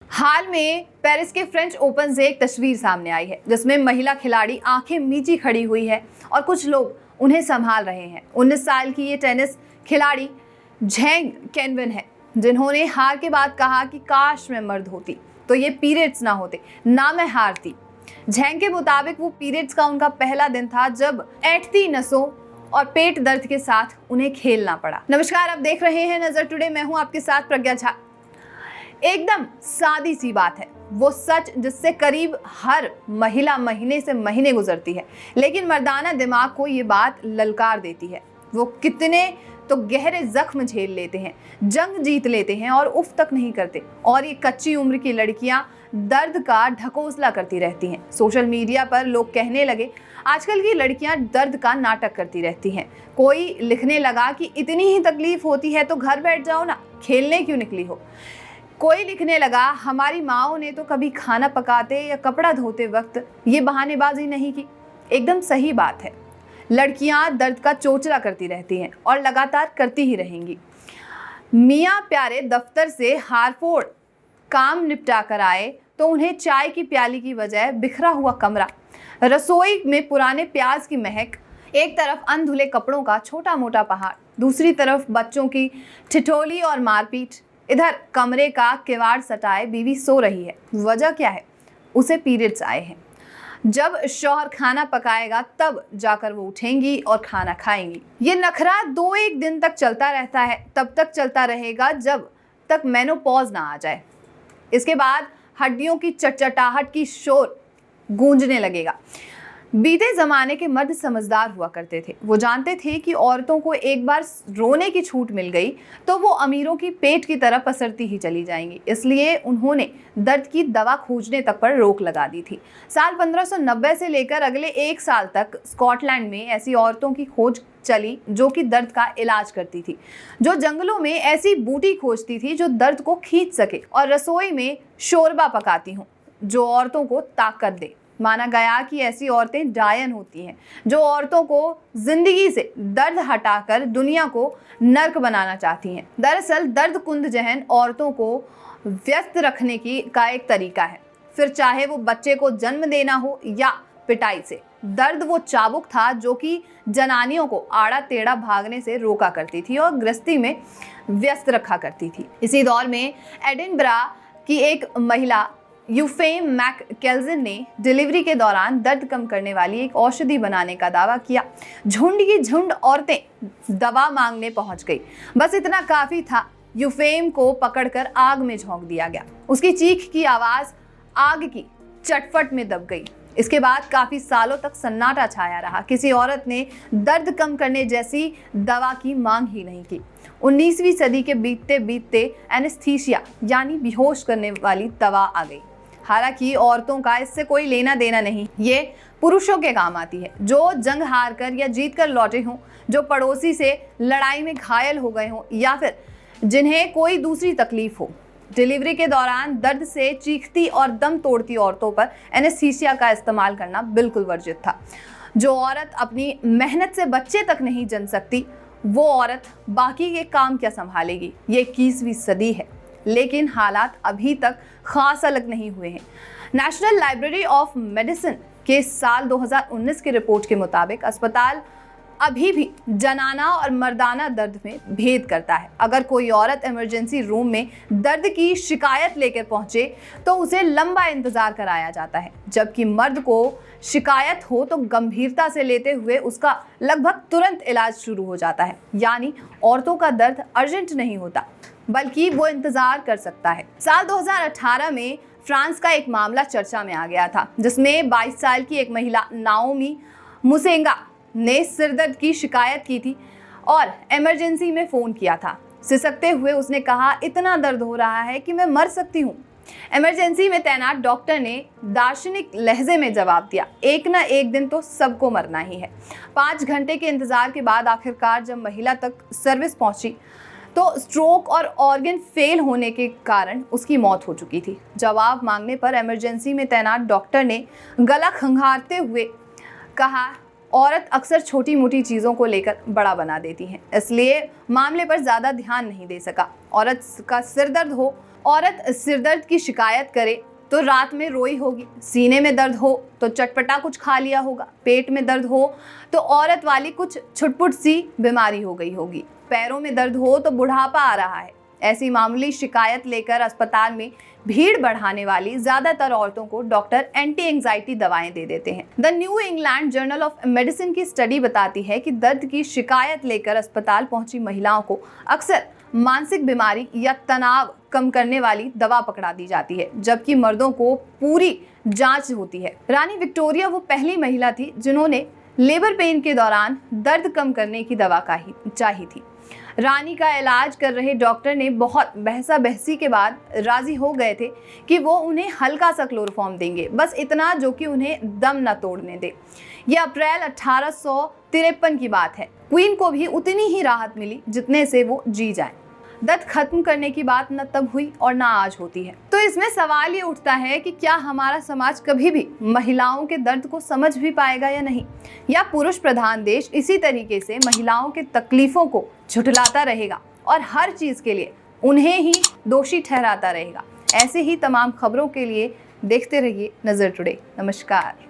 हाल में पेरिस के French open से एक तस्वीर सामने आई है जिसमें महिला खिलाड़ी आंखें मीची खड़ी हुई है और कुछ लोग उन्हें संभाल रहे हैं। 19 साल की ये टेनिस खिलाड़ी झेंग केनविन है, जिन्होंने हार के बाद कहा कि काश मैं मर्द होती तो ये पीरियड्स ना होते, ना मैं हारती। झेंग के मुताबिक वो पीरियड्स का उनका पहला दिन था जब ऐंठती नसों और पेट दर्द के साथ उन्हें खेलना पड़ा। नमस्कार, आप देख रहे हैं नजर टुडे। मैं हूं आपके साथ प्रज्ञा झा। एकदम सादी सी बात है, वो सच जिससे करीब हर महिला महीने से महीने गुजरती है, लेकिन मर्दाना दिमाग को ये बात ललकार देती है। वो कितने तो गहरे जख्म झेल लेते हैं, जंग जीत लेते हैं और उफ तक नहीं करते, और ये कच्ची उम्र की लड़कियां दर्द का ढकोसला करती रहती हैं। सोशल मीडिया पर लोग कहने लगे आजकल की लड़कियां दर्द का नाटक करती रहती हैं। कोई लिखने लगा कि इतनी ही तकलीफ होती है तो घर बैठ जाओ ना, खेलने क्यों निकली हो। कोई लिखने लगा हमारी माओ ने तो कभी खाना पकाते या कपड़ा धोते वक्त ये बहानेबाजी नहीं की। एकदम सही बात है, लड़कियां दर्द का चोचला करती रहती हैं और लगातार करती ही रहेंगी। मियाँ प्यारे दफ्तर से हारफोड़ काम निपटा कर आए तो उन्हें चाय की प्याली की बजाय बिखरा हुआ कमरा, रसोई में पुराने प्याज की महक, एक तरफ अनधुले कपड़ों का छोटा मोटा पहाड़, दूसरी तरफ बच्चों की ठिठोली और मारपीट, इधर कमरे का किवाड़ सटाए बीवी सो रही है। वजह क्या है? उसे पीरियड्स आए हैं। जब शौहर खाना पकाएगा तब जाकर वो उठेंगी और खाना खाएंगी। ये नखरा 2-1 दिन तक चलता रहता है, तब तक चलता रहेगा जब तक मेनोपॉज ना आ जाए। इसके बाद हड्डियों की चटचटाहट की शोर गूंजने लगेगा। बीते जमाने के मर्द समझदार हुआ करते थे। वो जानते थे कि औरतों को एक बार रोने की छूट मिल गई तो वो अमीरों की पेट की तरह पसरती ही चली जाएंगी। इसलिए उन्होंने दर्द की दवा खोजने तक पर रोक लगा दी थी। साल 1590 से लेकर अगले 1 साल तक स्कॉटलैंड में ऐसी औरतों की खोज चली जो कि दर्द का इलाज करती थी, जो जंगलों में ऐसी बूटी खोजती थी जो दर्द को खींच सके, और रसोई में शोरबा पकाती हूँ जो औरतों को ताकत दे। माना गया कि ऐसी औरतें डायन होती हैं जो औरतों को जिंदगी से दर्द हटाकर दुनिया को नर्क बनाना चाहती हैं। दरअसल दर्द कुंद जहन औरतों को व्यस्त रखने का एक तरीका है, फिर चाहे वो बच्चे को जन्म देना हो या पिटाई से। दर्द वो चाबुक था जो कि जनानियों को आड़ा टेढ़ा भागने से रोका करती थी और गृहस्थी में व्यस्त रखा करती थी। इसी दौर में एडिनबरा की एक महिला यूफेम मैककेल्जिन ने डिलीवरी के दौरान दर्द कम करने वाली एक औषधि बनाने का दावा किया। झुंड की झुंड औरतें दवा मांगने पहुंच गई। बस इतना काफी था, यूफेम को पकड़कर आग में झोंक दिया गया। उसकी चीख की आवाज आग की चटपट में दब गई। इसके बाद काफी सालों तक सन्नाटा छाया रहा। किसी औरत ने दर्द कम करने जैसी दवा की मांग ही नहीं की। 19वीं सदी के बीतते बीतते एनेस्थीसिया यानी बेहोश करने वाली दवा आ गई। हालांकि औरतों का इससे कोई लेना देना नहीं, ये पुरुषों के काम आती है जो जंग हार कर या जीत कर लौटे हों, जो पड़ोसी से लड़ाई में घायल हो गए हों, या फिर जिन्हें कोई दूसरी तकलीफ हो। डिलीवरी के दौरान दर्द से चीखती और दम तोड़ती औरतों पर एनेस्थीसिया का इस्तेमाल करना बिल्कुल वर्जित था। जो औरत अपनी मेहनत से बच्चे तक नहीं जन सकती, वो औरत बाकी के काम क्या संभालेगी। ये 21वीं सदी है, लेकिन हालात अभी तक खास अलग नहीं हुए हैं। नेशनल लाइब्रेरी ऑफ मेडिसिन के साल 2019 की रिपोर्ट के मुताबिक अस्पताल अभी भी जनाना और मर्दाना दर्द में भेद करता है। अगर कोई औरत इमरजेंसी रूम में दर्द की शिकायत लेकर पहुंचे तो उसे लंबा इंतजार कराया जाता है, जबकि मर्द को शिकायत हो तो गंभीरता से लेते हुए उसका लगभग तुरंत इलाज शुरू हो जाता है। यानी औरतों का दर्द अर्जेंट नहीं होता, बल्कि वो इंतजार कर सकता है। साल 2018 में फ्रांस का एक मामला चर्चा में आ गया था, जिसमें 22 साल की एक महिला नाओमी मुसेंगा ने सिरदर्द की शिकायत की थी और इमरजेंसी में फ़ोन किया था। सिसकते हुए उसने कहा, इतना दर्द हो रहा है कि मैं मर सकती हूँ। इमरजेंसी में तैनात डॉक्टर ने दार्शनिक लहजे में जवाब दिया, एक ना एक दिन तो सबको मरना ही है। 5 घंटे के इंतजार के बाद आखिरकार जब महिला तक सर्विस पहुंची तो स्ट्रोक और ऑर्गन फेल होने के कारण उसकी मौत हो चुकी थी। जवाब मांगने पर इमरजेंसी में तैनात डॉक्टर ने गला खंगारते हुए कहा, औरत अक्सर छोटी मोटी चीज़ों को लेकर बड़ा बना देती हैं, इसलिए मामले पर ज़्यादा ध्यान नहीं दे सका। औरत का सिर दर्द हो औरत सिरदर्द की शिकायत करे तो रात में रोई होगी, सीने में दर्द हो तो चटपटा कुछ खा लिया होगा, पेट में दर्द हो तो औरत वाली कुछ छुटपुट सी बीमारी हो गई होगी, पैरों में दर्द हो तो बुढ़ापा आ रहा है। ऐसी मामूली शिकायत लेकर अस्पताल में भीड़ बढ़ाने वाली ज्यादातर औरतों को डॉक्टर एंटी एंजाइटी दवाएं दे देते हैं। The new England journal of medicine की स्टडी बताती है कि दर्द की शिकायत लेकर अस्पताल पहुंची महिलाओं को अक्सर मानसिक बीमारी या तनाव कम करने वाली दवा पकड़ा दी जाती है, जबकि मर्दों को पूरी जांच होती है। रानी विक्टोरिया वो पहली महिला थी जिन्होंने लेबर पेन के दौरान दर्द कम करने की दवा चाही थी। रानी का इलाज कर रहे डॉक्टर ने बहुत बहसा बहसी के बाद राजी हो गए थे कि वो उन्हें हल्का सा क्लोरोफॉर्म देंगे, बस इतना जो कि उन्हें दम न तोड़ने दे। यह अप्रैल 1853 की बात है। क्वीन को भी उतनी ही राहत मिली जितने से वो जी जाए। दर्द खत्म करने की बात न तब हुई और न आज होती है। तो इसमें सवाल ये उठता है कि क्या हमारा समाज कभी भी महिलाओं के दर्द को समझ भी पाएगा या नहीं, या पुरुष प्रधान देश इसी तरीके से महिलाओं के तकलीफों को झुठलाता रहेगा और हर चीज के लिए उन्हें ही दोषी ठहराता रहेगा। ऐसे ही तमाम खबरों के लिए देखते रहिए नजर टुडे। नमस्कार।